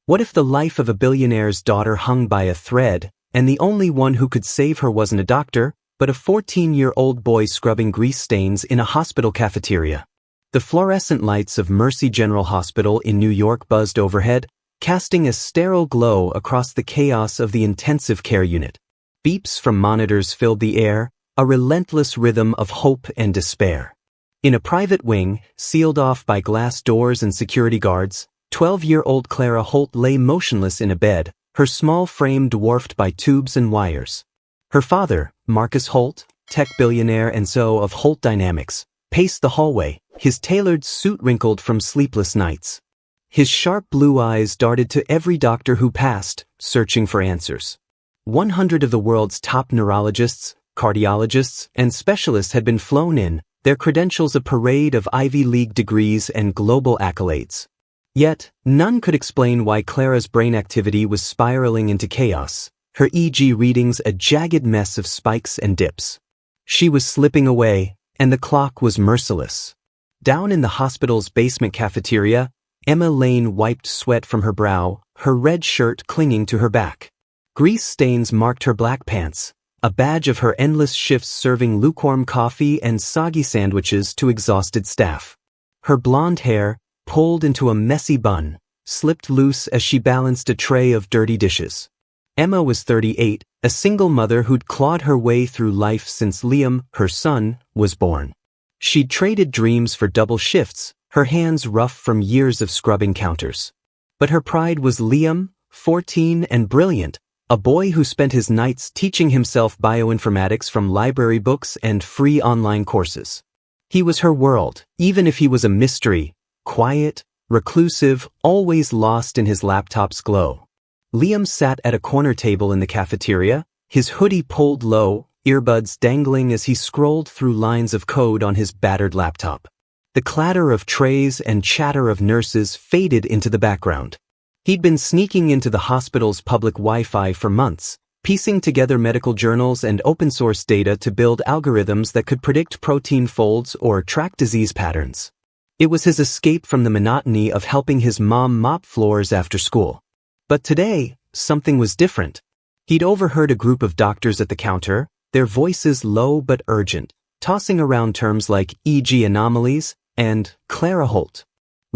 What if the life of a billionaire's daughter hung by a thread, and the only one who could save her wasn't a doctor, but a 14-year-old boy scrubbing grease stains in a hospital cafeteria? The fluorescent lights of Mercy General Hospital in New York buzzed overhead, casting a sterile glow across the chaos of the intensive care unit. Beeps from monitors filled the air, a relentless rhythm of hope and despair. In a private wing, sealed off by glass doors and security guards, 12-year-old Clara Holt lay motionless in a bed, her small frame dwarfed by tubes and wires. Her father, Marcus Holt, tech billionaire and CEO of Holt Dynamics, paced the hallway, his tailored suit wrinkled from sleepless nights. His sharp blue eyes darted to every doctor who passed, searching for answers. 100 of the world's top neurologists, cardiologists, and specialists had been flown in, their credentials a parade of Ivy League degrees and global accolades. Yet, none could explain why Clara's brain activity was spiraling into chaos, her EEG readings a jagged mess of spikes and dips. She was slipping away, and the clock was merciless. Down in the hospital's basement cafeteria, Emma Lane wiped sweat from her brow, her red shirt clinging to her back. Grease stains marked her black pants, a badge of her endless shifts serving lukewarm coffee and soggy sandwiches to exhausted staff. Her blonde hair, pulled into a messy bun, slipped loose as she balanced a tray of dirty dishes. Emma was 38, a single mother who'd clawed her way through life since Liam, her son, was born. She'd traded dreams for double shifts, her hands rough from years of scrubbing counters. But her pride was Liam, 14 and brilliant, a boy who spent his nights teaching himself bioinformatics from library books and free online courses. He was her world, even if he was a mystery, quiet, reclusive, always lost in his laptop's glow. Liam sat at a corner table in the cafeteria, his hoodie pulled low, earbuds dangling as he scrolled through lines of code on his battered laptop. The clatter of trays and chatter of nurses faded into the background. He'd been sneaking into the hospital's public Wi-Fi for months, piecing together medical journals and open-source data to build algorithms that could predict protein folds or track disease patterns. It was his escape from the monotony of helping his mom mop floors after school. But today, something was different. He'd overheard a group of doctors at the counter, their voices low but urgent, tossing around terms like EEG anomalies and Clara Holt.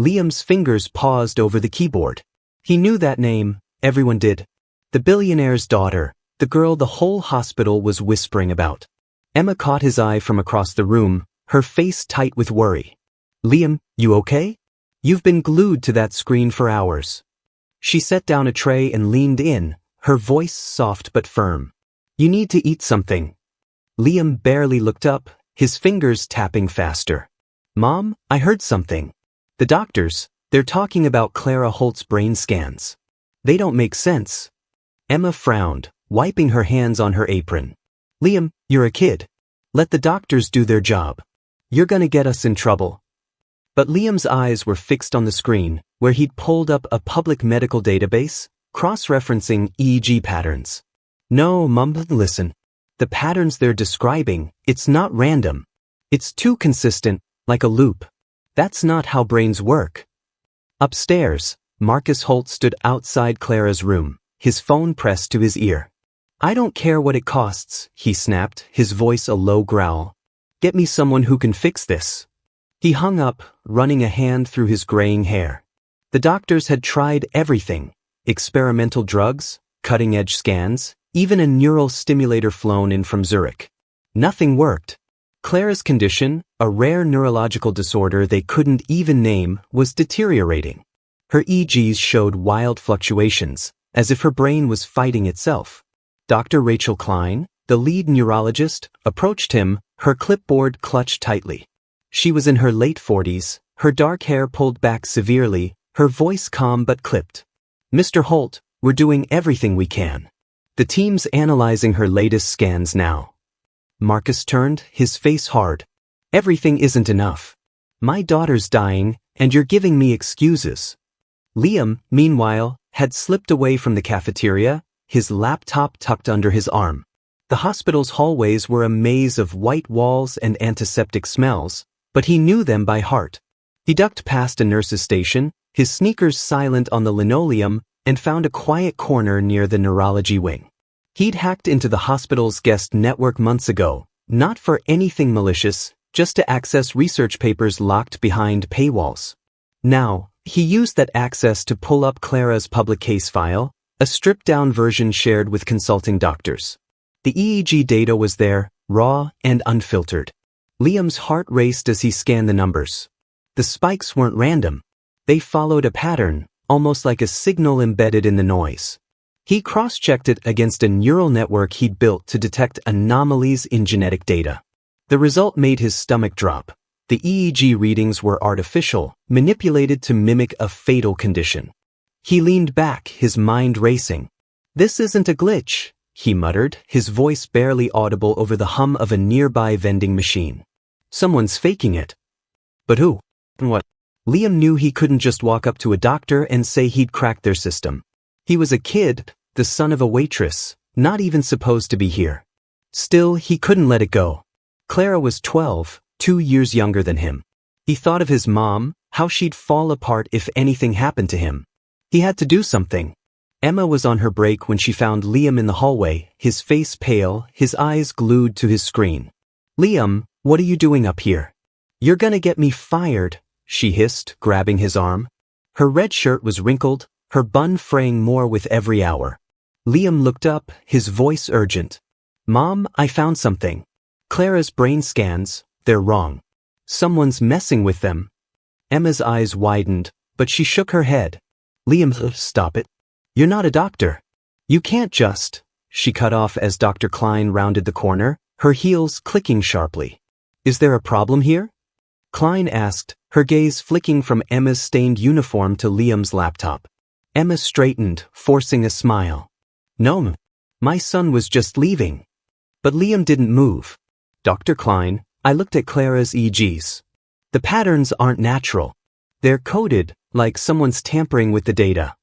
Liam's fingers paused over the keyboard. He knew that name, everyone did. The billionaire's daughter, the girl the whole hospital was whispering about. Emma caught his eye from across the room, her face tight with worry. "Liam, you okay? You've been glued to that screen for hours." She set down a tray and leaned in, her voice soft but firm. "You need to eat something." Liam barely looked up, his fingers tapping faster. "Mom, I heard something. The doctors, they're talking about Clara Holt's brain scans. They don't make sense." Emma frowned, wiping her hands on her apron. "Liam, you're a kid. Let the doctors do their job. You're gonna get us in trouble." But Liam's eyes were fixed on the screen, where he'd pulled up a public medical database, cross-referencing EEG patterns. "No, Mum, listen. The patterns they're describing, it's not random. It's too consistent, like a loop. That's not how brains work." Upstairs, Marcus Holt stood outside Clara's room, his phone pressed to his ear. "I don't care what it costs," he snapped, his voice a low growl. "Get me someone who can fix this." He hung up, running a hand through his graying hair. The doctors had tried everything: experimental drugs, cutting-edge scans, even a neural stimulator flown in from Zurich. Nothing worked. Clara's condition, a rare neurological disorder they couldn't even name, was deteriorating. Her EEGs showed wild fluctuations, as if her brain was fighting itself. Dr. Rachel Klein, the lead neurologist, approached him, her clipboard clutched tightly. She was in her late 40s, her dark hair pulled back severely, her voice calm but clipped. "Mr. Holt, we're doing everything we can. The team's analyzing her latest scans now." Marcus turned, his face hard. "Everything isn't enough. My daughter's dying, and you're giving me excuses." Liam, meanwhile, had slipped away from the cafeteria, his laptop tucked under his arm. The hospital's hallways were a maze of white walls and antiseptic smells, but he knew them by heart. He ducked past a nurse's station, his sneakers silent on the linoleum, and found a quiet corner near the neurology wing. He'd hacked into the hospital's guest network months ago, not for anything malicious, just to access research papers locked behind paywalls. Now, he used that access to pull up Clara's public case file, a stripped-down version shared with consulting doctors. The EEG data was there, raw and unfiltered. Liam's heart raced as he scanned the numbers. The spikes weren't random. They followed a pattern, almost like a signal embedded in the noise. He cross-checked it against a neural network he'd built to detect anomalies in genetic data. The result made his stomach drop. The EEG readings were artificial, manipulated to mimic a fatal condition. He leaned back, his mind racing. "This isn't a glitch," he muttered, his voice barely audible over the hum of a nearby vending machine. "Someone's faking it." But who? And what? Liam knew he couldn't just walk up to a doctor and say he'd cracked their system. He was a kid, the son of a waitress, not even supposed to be here. Still, he couldn't let it go. Clara was 12, 2 years younger than him. He thought of his mom, how she'd fall apart if anything happened to him. He had to do something. Emma was on her break when she found Liam in the hallway, his face pale, his eyes glued to his screen. "Liam, what are you doing up here?" "You're gonna get me fired," she hissed, grabbing his arm. Her red shirt was wrinkled, her bun fraying more with every hour. Liam looked up, his voice urgent. "Mom, I found something. Clara's brain scans, they're wrong. Someone's messing with them." Emma's eyes widened, but she shook her head. "Liam, stop it. You're not a doctor. You can't just..." She cut off as Dr. Klein rounded the corner, her heels clicking sharply. "Is there a problem here?" Klein asked, her gaze flicking from Emma's stained uniform to Liam's laptop. Emma straightened, forcing a smile. "No, my son was just leaving." But Liam didn't move. "Dr. Klein, I looked at Clara's EEGs. The patterns aren't natural. They're coded, like someone's tampering with the data."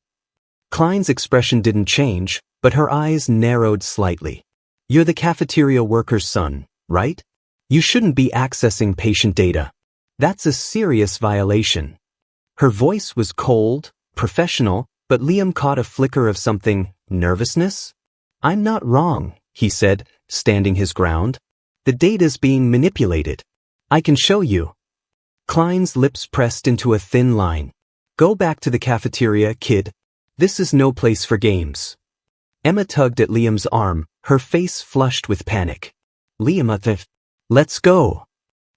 Klein's expression didn't change, but her eyes narrowed slightly. "You're the cafeteria worker's son, right? You shouldn't be accessing patient data. That's a serious violation." Her voice was cold, professional, but Liam caught a flicker of something, nervousness. "I'm not wrong," he said, standing his ground. "The data's being manipulated. I can show you." Klein's lips pressed into a thin line. "Go back to the cafeteria, kid. This is no place for games." Emma tugged at Liam's arm, her face flushed with panic. "Liam, let's go."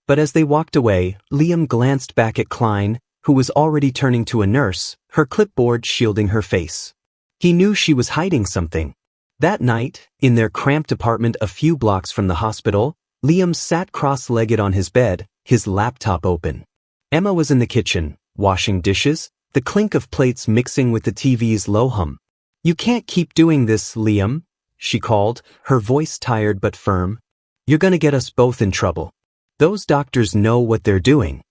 But as they walked away, Liam glanced back at Klein, who was already turning to a nurse, her clipboard shielding her face. He knew she was hiding something. That night, in their cramped apartment a few blocks from the hospital, Liam sat cross-legged on his bed, his laptop open. Emma was in the kitchen, washing dishes, the clink of plates mixing with the TV's low hum. "You can't keep doing this, Liam," she called, her voice tired but firm. "You're gonna get us both in trouble. Those doctors know what they're doing."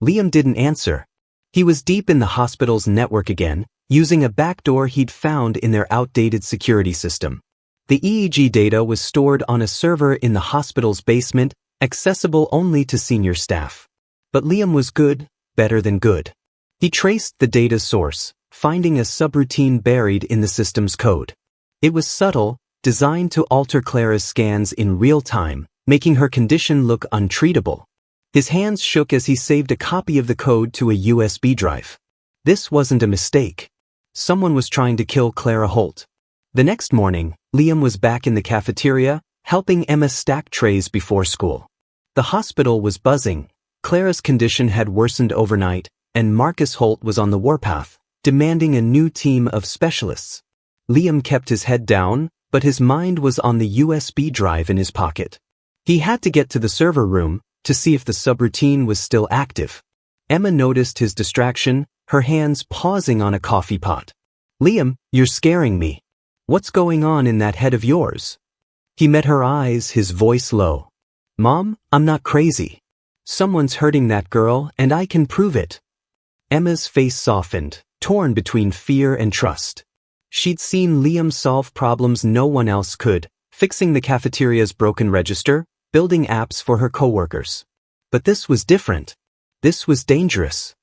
Liam didn't answer. He was deep in the hospital's network again, using a backdoor he'd found in their outdated security system. The EEG data was stored on a server in the hospital's basement, accessible only to senior staff. But Liam was good, better than good. He traced the data's source, finding a subroutine buried in the system's code. It was subtle, designed to alter Clara's scans in real time, making her condition look untreatable. His hands shook as he saved a copy of the code to a USB drive. This wasn't a mistake. Someone was trying to kill Clara Holt. The next morning, Liam was back in the cafeteria, helping Emma stack trays before school. The hospital was buzzing. Clara's condition had worsened overnight, and Marcus Holt was on the warpath, demanding a new team of specialists. Liam kept his head down, but his mind was on the USB drive in his pocket. He had to get to the server room to see if the subroutine was still active. Emma noticed his distraction, her hands pausing on a coffee pot. "Liam, you're scaring me. What's going on in that head of yours?" He met her eyes, his voice low. "Mom, I'm not crazy. Someone's hurting that girl, and I can prove it." Emma's face softened, torn between fear and trust. She'd seen Liam solve problems no one else could, fixing the cafeteria's broken register, building apps for her coworkers. But this was different. This was dangerous.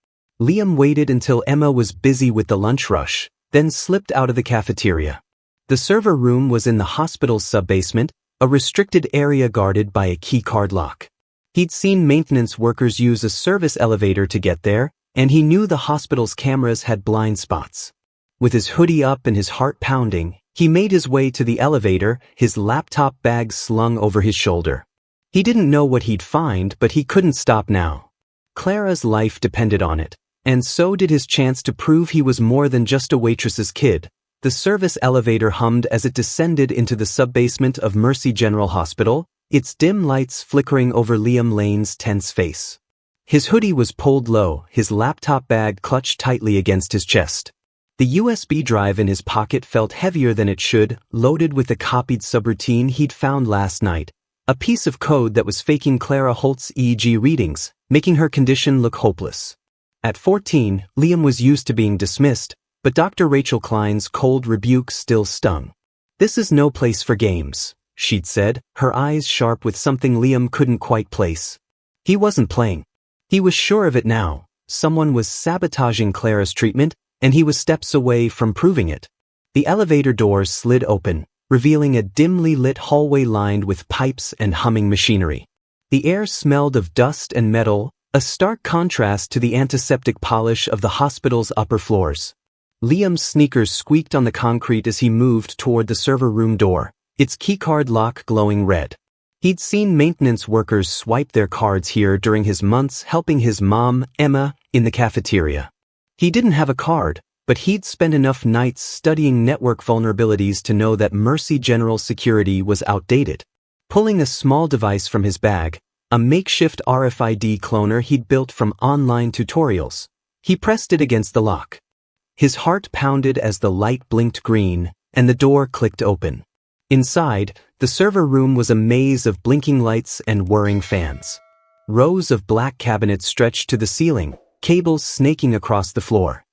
Liam waited until Emma was busy with the lunch rush, then slipped out of the cafeteria. The server room was in the hospital's sub-basement, a restricted area guarded by a keycard lock. He'd seen maintenance workers use a service elevator to get there, and he knew the hospital's cameras had blind spots. With his hoodie up and his heart pounding, he made his way to the elevator, his laptop bag slung over his shoulder. He didn't know what he'd find, but he couldn't stop now. Clara's life depended on it, and so did his chance to prove he was more than just a waitress's kid. The service elevator hummed as it descended into the sub-basement of Mercy General Hospital, its dim lights flickering over Liam Lane's tense face. His hoodie was pulled low, his laptop bag clutched tightly against his chest. The USB drive in his pocket felt heavier than it should, loaded with a copied subroutine he'd found last night, a piece of code that was faking Clara Holt's EEG readings, making her condition look hopeless. At 14, Liam was used to being dismissed, but Dr. Rachel Klein's cold rebuke still stung. "This is no place for games," she'd said, her eyes sharp with something Liam couldn't quite place. He wasn't playing. He was sure of it now. Someone was sabotaging Clara's treatment, and he was steps away from proving it. The elevator doors slid open, revealing a dimly lit hallway lined with pipes and humming machinery. The air smelled of dust and metal, a stark contrast to the antiseptic polish of the hospital's upper floors. Liam's sneakers squeaked on the concrete as he moved toward the server room door, its keycard lock glowing red. He'd seen maintenance workers swipe their cards here during his months helping his mom, Emma, in the cafeteria. He didn't have a card, but he'd spent enough nights studying network vulnerabilities to know that Mercy General security was outdated. Pulling a small device from his bag, a makeshift RFID cloner he'd built from online tutorials, he pressed it against the lock. His heart pounded as the light blinked green, and the door clicked open. Inside, the server room was a maze of blinking lights and whirring fans. Rows of black cabinets stretched to the ceiling, cables snaking across the floor.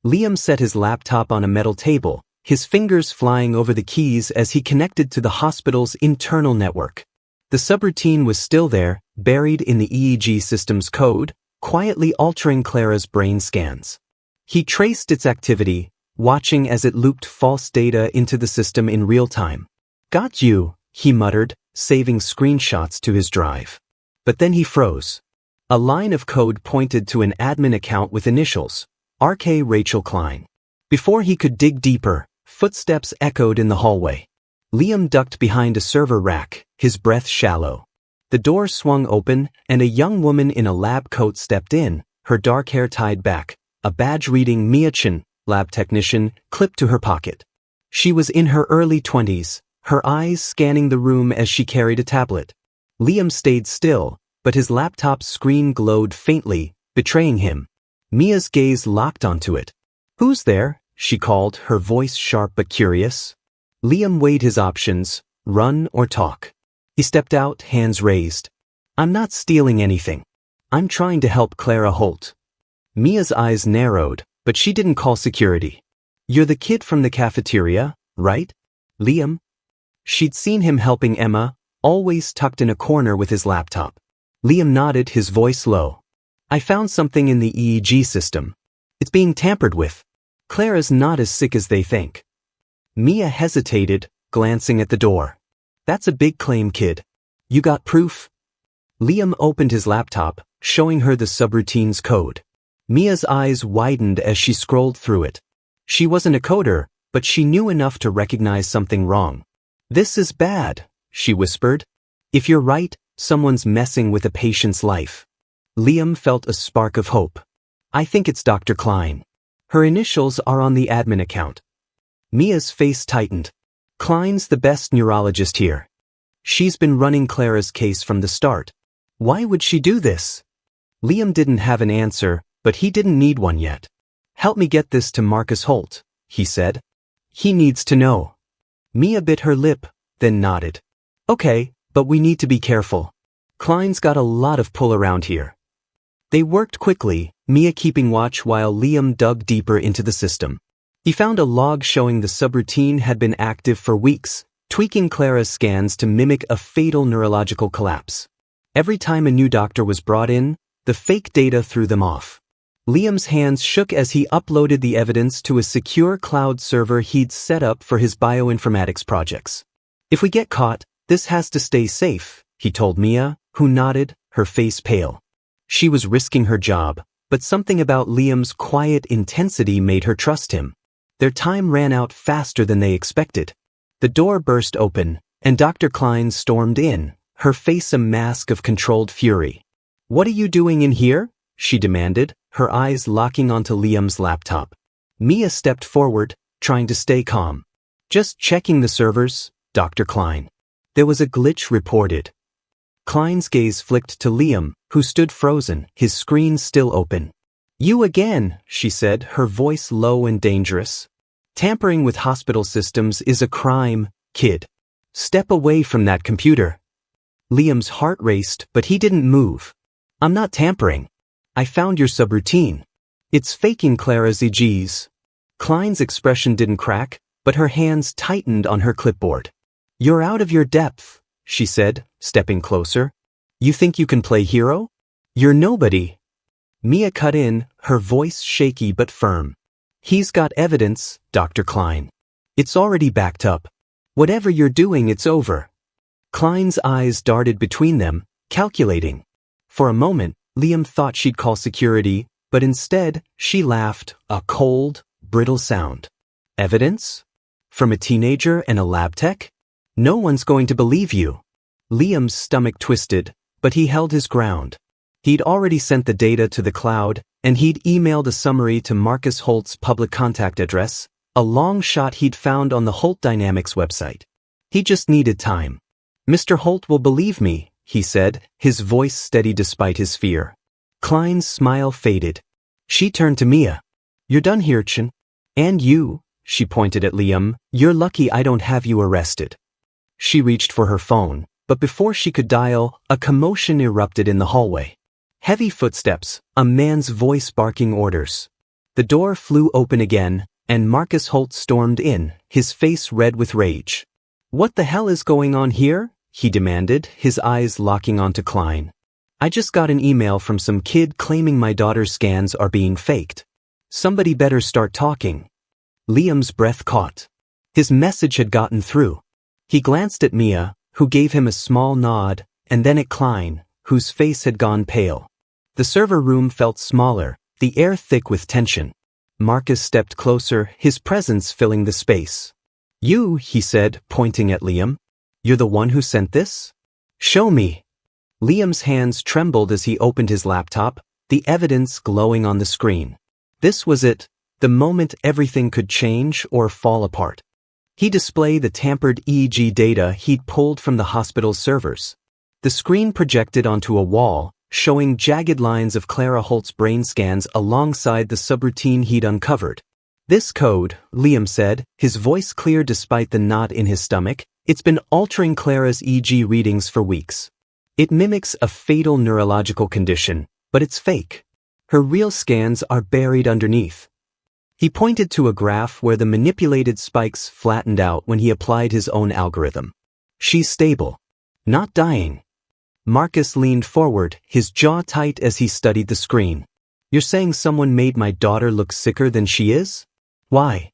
Liam set his laptop on a metal table, his fingers flying over the keys as he connected to the hospital's internal network. The subroutine was still there, buried in the EEG system's code, quietly altering Clara's brain scans. He traced its activity, watching as it looped false data into the system in real time. "Got you," he muttered, saving screenshots to his drive. But then he froze. A line of code pointed to an admin account with initials, RK Rachel Klein. Before he could dig deeper, footsteps echoed in the hallway. Liam ducked behind a server rack, his breath shallow. The door swung open, and a young woman in a lab coat stepped in, her dark hair tied back, a badge reading Mia Chen, lab technician, clipped to her pocket. She was in her early 20s, her eyes scanning the room as she carried a tablet. Liam stayed still, but his laptop's screen glowed faintly, betraying him. Mia's gaze locked onto it. "Who's there?" she called, her voice sharp but curious. Liam weighed his options, run or talk. He stepped out, hands raised. "I'm not stealing anything. I'm trying to help Clara Holt." Mia's eyes narrowed, but she didn't call security. "You're the kid from the cafeteria, right, Liam?" She'd seen him helping Emma, always tucked in a corner with his laptop. Liam nodded, his voice low. "I found something in the EEG system. It's being tampered with. Clara's not as sick as they think." Mia hesitated, glancing at the door. "That's a big claim, kid. You got proof?" Liam opened his laptop, showing her the subroutine's code. Mia's eyes widened as she scrolled through it. She wasn't a coder, but she knew enough to recognize something wrong. "This is bad," she whispered. "If you're right, someone's messing with a patient's life." Liam felt a spark of hope. "I think it's Dr. Klein. Her initials are on the admin account." Mia's face tightened. "Klein's the best neurologist here. She's been running Clara's case from the start. Why would she do this?" Liam didn't have an answer, but he didn't need one yet. "Help me get this to Marcus Holt," he said. "He needs to know." Mia bit her lip, then nodded. "Okay, but we need to be careful. Klein's got a lot of pull around here." They worked quickly, Mia keeping watch while Liam dug deeper into the system. He found a log showing the subroutine had been active for weeks, tweaking Clara's scans to mimic a fatal neurological collapse. Every time a new doctor was brought in, the fake data threw them off. Liam's hands shook as he uploaded the evidence to a secure cloud server he'd set up for his bioinformatics projects. If we get caught, this has to stay safe, he told Mia, who nodded, her face pale. She was risking her job, but something about Liam's quiet intensity made her trust him. Their time ran out faster than they expected. The door burst open, and Dr. Klein stormed in, her face a mask of controlled fury. "What are you doing in here?" she demanded, her eyes locking onto Liam's laptop. Mia stepped forward, trying to stay calm. "Just checking the servers, Dr. Klein." There was a glitch reported. Klein's gaze flicked to Liam, who stood frozen, his screen still open. "You again," she said, her voice low and dangerous. "Tampering with hospital systems is a crime, kid. Step away from that computer." Liam's heart raced, but he didn't move. "I'm not tampering. I found your subroutine. It's faking Clara's EGs." Klein's expression didn't crack, but her hands tightened on her clipboard. "You're out of your depth," she said, stepping closer. "You think you can play hero? You're nobody." Mia cut in, her voice shaky but firm. "He's got evidence, Dr. Klein. It's already backed up. Whatever you're doing, it's over." Klein's eyes darted between them, calculating. For a moment, Liam thought she'd call security, but instead, she laughed, a cold, brittle sound. "Evidence? From a teenager and a lab tech? No one's going to believe you." Liam's stomach twisted, but he held his ground. He'd already sent the data to the cloud, and he'd emailed a summary to Marcus Holt's public contact address, a long shot he'd found on the Holt Dynamics website. He just needed time. "Mr. Holt will believe me," he said, his voice steady despite his fear. Klein's smile faded. She turned to Mia. "You're done here, Chen. And you," she pointed at Liam, "you're lucky I don't have you arrested." She reached for her phone, but before she could dial, a commotion erupted in the hallway. Heavy footsteps, a man's voice barking orders. The door flew open again, and Marcus Holt stormed in, his face red with rage. "What the hell is going on here?" he demanded, his eyes locking onto Klein. "I just got an email from some kid claiming my daughter's scans are being faked. Somebody better start talking." Liam's breath caught. His message had gotten through. He glanced at Mia, who gave him a small nod, and then at Klein, whose face had gone pale. The server room felt smaller, the air thick with tension. Marcus stepped closer, his presence filling the space. "You," he said, pointing at Liam. "You're the one who sent this? Show me." Liam's hands trembled as he opened his laptop, the evidence glowing on the screen. This was it, the moment everything could change or fall apart. He displayed the tampered EEG data he'd pulled from the hospital's servers. The screen projected onto a wall, showing jagged lines of Clara Holt's brain scans alongside the subroutine he'd uncovered. "This code," Liam said, his voice clear despite the knot in his stomach, "it's been altering Clara's EEG readings for weeks. It mimics a fatal neurological condition, but it's fake. Her real scans are buried underneath." He pointed to a graph where the manipulated spikes flattened out when he applied his own algorithm. "She's stable. Not dying." Marcus leaned forward, his jaw tight as he studied the screen. "You're saying someone made my daughter look sicker than she is? Why?"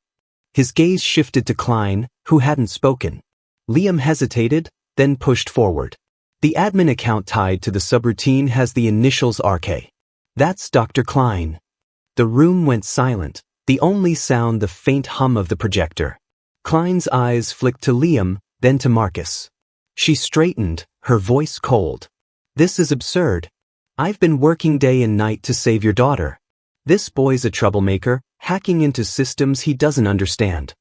His gaze shifted to Klein, who hadn't spoken. Liam hesitated, then pushed forward. "The admin account tied to the subroutine has the initials RK. That's Dr. Klein." The room went silent, the only sound the faint hum of the projector. Klein's eyes flicked to Liam, then to Marcus. She straightened, her voice cold. "This is absurd. I've been working day and night to save your daughter. This boy's a troublemaker, hacking into systems he doesn't understand."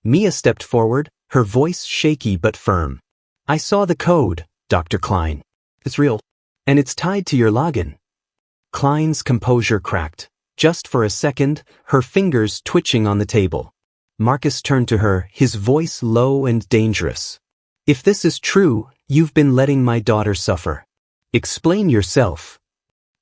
Mia stepped forward, her voice shaky but firm. "I saw the code, Dr. Klein. It's real. And it's tied to your login." Klein's composure cracked. Just for a second, her fingers twitching on the table. Marcus turned to her, his voice low and dangerous. "If this is true, you've been letting my daughter suffer. Explain yourself."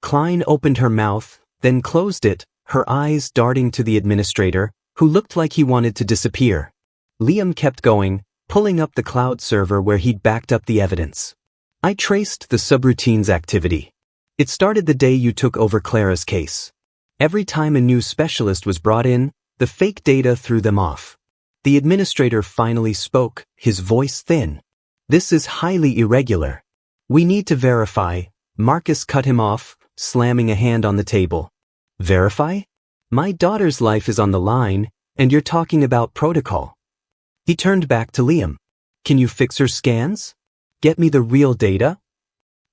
Klein opened her mouth, then closed it, her eyes darting to the administrator, who looked like he wanted to disappear. Liam kept going, pulling up the cloud server where he'd backed up the evidence. "I traced the subroutine's activity. It started the day you took over Clara's case. Every time a new specialist was brought in, the fake data threw them off. The administrator finally spoke, his voice thin. "This is highly irregular. We need to verify." Marcus cut him off, slamming a hand on the table. "Verify? My daughter's life is on the line, and you're talking about protocol." He turned back to Liam. "Can you fix her scans? Get me the real data?"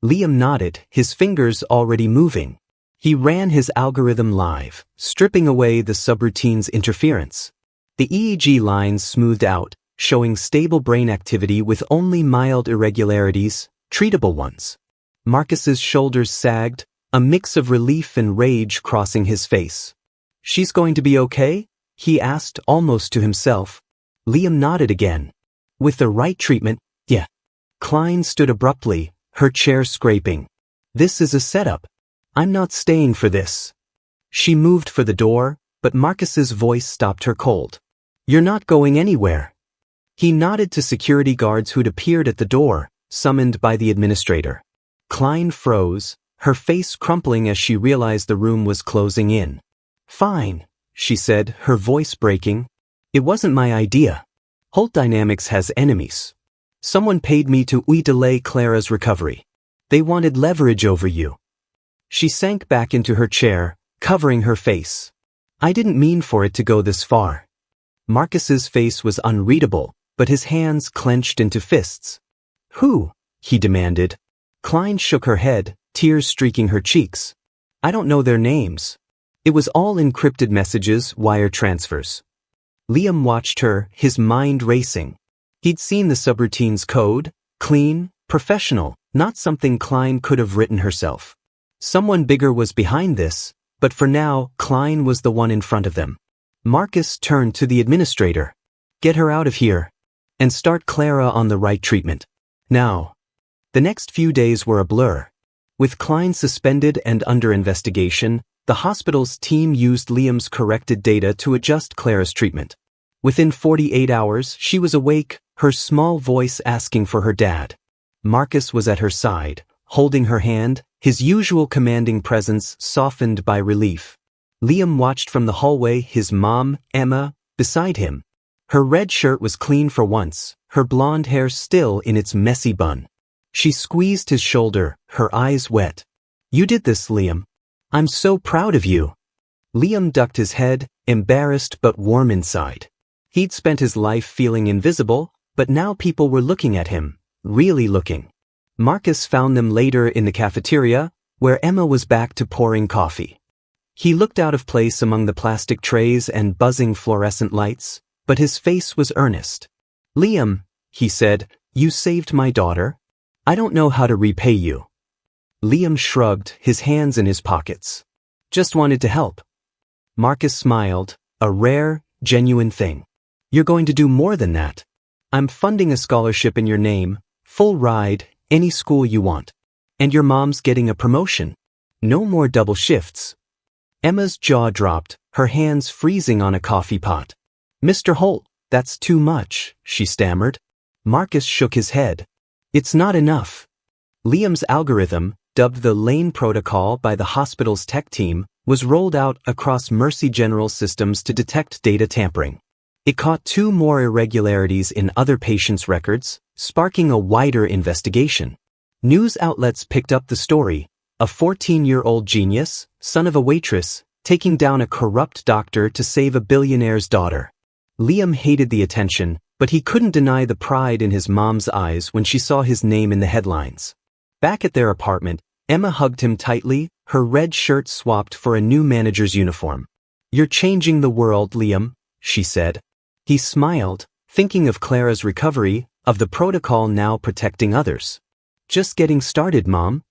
Liam nodded, his fingers already moving. He ran his algorithm live, stripping away the subroutine's interference. The EEG lines smoothed out, showing stable brain activity with only mild irregularities, treatable ones. Marcus's shoulders sagged, a mix of relief and rage crossing his face. "She's going to be okay?" he asked almost to himself. Liam nodded again. "With the right treatment, yeah." Klein stood abruptly, her chair scraping. "This is a setup. I'm not staying for this." She moved for the door, but Marcus's voice stopped her cold. "You're not going anywhere." He nodded to security guards who'd appeared at the door, summoned by the administrator. Klein froze, her face crumpling as she realized the room was closing in. "Fine," she said, her voice breaking. "It wasn't my idea. Holt Dynamics has enemies. Someone paid me to delay Clara's recovery. They wanted leverage over you." She sank back into her chair, covering her face. "I didn't mean for it to go this far." Marcus's face was unreadable, but his hands clenched into fists. "Who?" he demanded. Klein shook her head, tears streaking her cheeks. "I don't know their names. It was all encrypted messages, wire transfers." Liam watched her, his mind racing. He'd seen the subroutine's code, clean, professional, not something Klein could have written herself. Someone bigger was behind this, but for now, Klein was the one in front of them. Marcus turned to the administrator. "Get her out of here. And start Clara on the right treatment. Now." The next few days were a blur. With Klein suspended and under investigation, the hospital's team used Liam's corrected data to adjust Clara's treatment. Within 48 hours, she was awake, her small voice asking for her dad. Marcus was at her side, holding her hand, his usual commanding presence softened by relief. Liam watched from the hallway, his mom, Emma, beside him. Her red shirt was clean for once, her blonde hair still in its messy bun. She squeezed his shoulder, her eyes wet. "You did this, Liam. I'm so proud of you." Liam ducked his head, embarrassed but warm inside. He'd spent his life feeling invisible, but now people were looking at him, really looking. Marcus found them later in the cafeteria, where Emma was back to pouring coffee. He looked out of place among the plastic trays and buzzing fluorescent lights, but his face was earnest. "Liam," he said, "you saved my daughter. I don't know how to repay you." Liam shrugged, his hands in his pockets. "Just wanted to help." Marcus smiled, a rare, genuine thing. "You're going to do more than that. I'm funding a scholarship in your name, full ride, any school you want. And your mom's getting a promotion. No more double shifts." Emma's jaw dropped, her hands freezing on a coffee pot. "Mr. Holt, that's too much," she stammered. Marcus shook his head. "It's not enough." Liam's algorithm, dubbed the Lane Protocol by the hospital's tech team, was rolled out across Mercy General systems to detect data tampering. It caught 2 more irregularities in other patients' records, sparking a wider investigation. News outlets picked up the story: a 14-year-old genius, son of a waitress, taking down a corrupt doctor to save a billionaire's daughter. Liam hated the attention, but he couldn't deny the pride in his mom's eyes when she saw his name in the headlines. Back at their apartment, Emma hugged him tightly, her red shirt swapped for a new manager's uniform. "You're changing the world, Liam," she said. He smiled, thinking of Clara's recovery, of the protocol now protecting others. "Just getting started, Mom."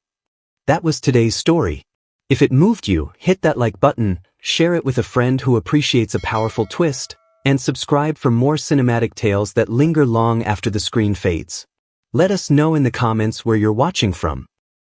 That was today's story. If it moved you, hit that like button, share it with a friend who appreciates a powerful twist, and subscribe for more cinematic tales that linger long after the screen fades. Let us know in the comments where you're watching from.